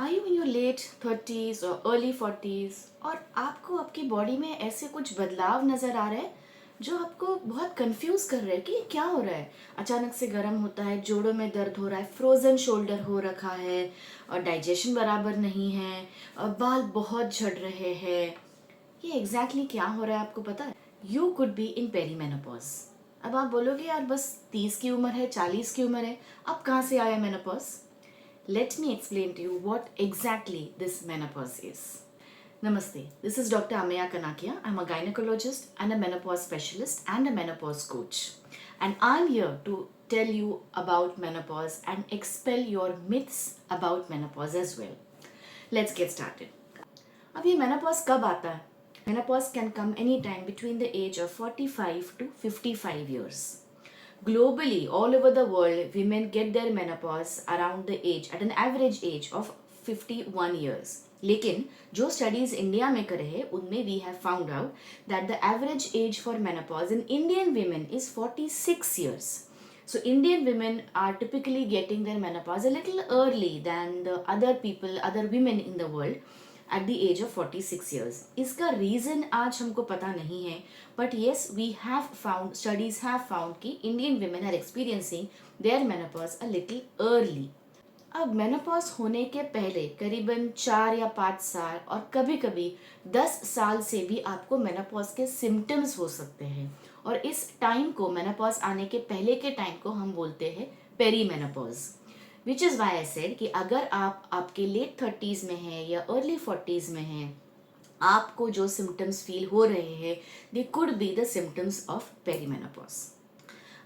Are you in your late 30s और early 40s और आपको आपकी बॉडी में ऐसे कुछ बदलाव नज़र आ रहे हैं जो आपको बहुत कंफ्यूज कर रहे हैं कि ये क्या हो रहा है। अचानक से गर्म होता है, जोड़ों में दर्द हो रहा है, फ्रोजन शोल्डर हो रखा है और डाइजेशन बराबर नहीं है और बाल बहुत झड़ रहे हैं। ये एग्जैक्टली क्या हो रहा है आपको पता है? You could be in perimenopause. अब आप बोलोगे यार बस 30 की उम्र है, 40 की उम्र है, अब कहाँ से आया menopause? Let me explain to you what exactly this menopause is. Namaste. This is Dr. Ameya Kanakia. I'm a gynecologist and a menopause specialist and a menopause coach. And I'm here to tell you about menopause and expel your myths about menopause as well. Let's get started. अब ये menopause कब आता है? Menopause can come anytime between the age of 45 to 55 years. Globally, all over the world, women get their menopause around the age, at an average age of 51 years. लेकिन जो studies India में करे हैं उनमें we have found out that the average age for menopause in Indian women is 46 years. So Indian women are typically getting their menopause a little early than the other people, other women in the world at the age of 46 years. इसका reason आज हमको पता नहीं है, but yes, we have found, studies have found कि Indian women are experiencing their menopause a little early. अब menopause होने के पहले करीबन 4 या 5 साल और कभी कभी 10 साल से भी आपको मेनोपॉज के सिम्टम्स हो सकते हैं और इस टाइम को, मेनोपॉज आने के पहले के टाइम को हम बोलते हैं perimenopause. Which is why I said कि अगर आप आपके लेट 30s में हैं या अर्ली 40s में हैं, आपको जो सिम्टम्स फील हो रहे हैं they could be the symptoms of perimenopause.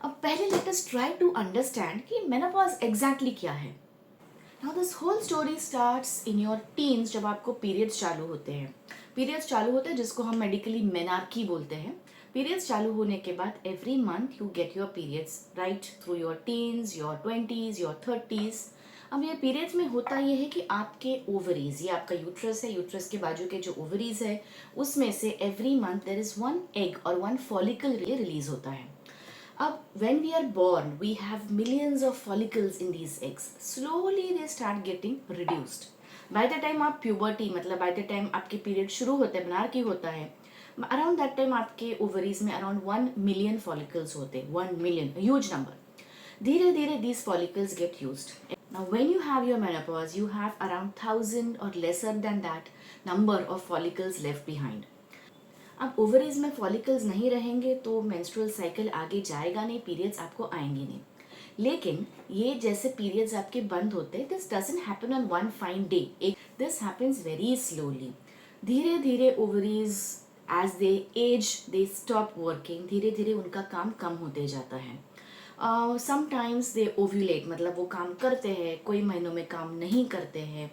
अब पहले let us try to understand कि मेनोपॉज एग्जैक्टली क्या है. Now this whole story starts in your teens, जब आपको पीरियड्स चालू होते हैं. पीरियड्स चालू होते हैं जिसको हम मेडिकली मेनार्की बोलते हैं. पीरियड्स चालू होने के बाद every month you get your periods right through your teens, your 20s, your 30s. अब ये पीरियड्स में होता ये है कि आपके ओवरीज, ये आपका यूट्रस है, यूट्रस के बाजू के जो ओवरीज है उसमें से every month there is one egg और वन फॉलिकल रिलीज होता है. अब when we are born, we have millions of follicles in these eggs. Slowly they start getting reduced. By the time आप puberty, मतलब by the time आपके period शुरू होते हैं, मेनार्की होता है, अराउंड दैट टाइम आपके ओवरीज में अराउंड 1 मिलियन फॉलिकल्स होते हैं. 1 मिलियन, ह्यूज नंबर. धीरे धीरे these follicles get used. Now when you have your menopause, you have around 1000 or lesser than that number of follicles left behind. अब ovaries में follicles नहीं रहेंगे तो मेंस्ट्रुअल साइकिल आगे जाएगा नहीं, पीरियड्स आपको आएंगे नहीं. लेकिन ये जैसे पीरियड्स आपके बंद होते हैं, this doesn't happen on one fine day. This happens very slowly. धीरे धीरे ovaries as they age they stop working, धीरे धीरे उनका काम कम होते जाता है. समटाइम्स दे ओव्यूलेट, मतलब वो काम करते हैं, कोई महीनों में काम नहीं करते हैं.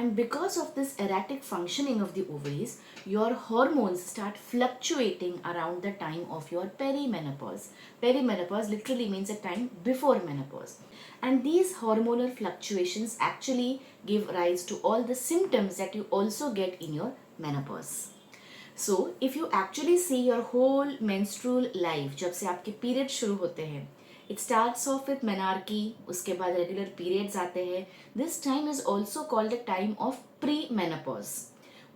And because of this erratic functioning of the ovaries, your hormones start fluctuating around the time of your perimenopause. Perimenopause literally means a time before menopause. And these hormonal fluctuations actually give rise to all the symptoms that you also get in your menopause. So, if you actually see your whole menstrual life, जब से आपके period शुरू होते हैं, it starts off with menarche, उसके बाद regular periods आते हैं. This time is also called the time of premenopause.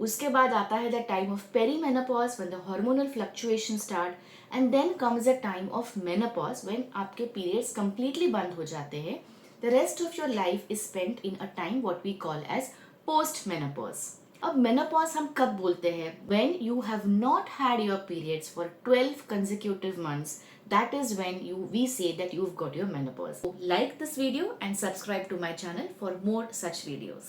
उसके बाद आता है the time of perimenopause when the hormonal fluctuation start, and then comes the time of menopause when आपके periods completely बंद हो जाते हैं. The rest of your life is spent in a time what we call as post menopause. अब menopause हम कब बोलते हैं? When you have not had your periods for 12 consecutive months. That is when we say that you've got your menopause. So like this video and subscribe to my channel for more such videos.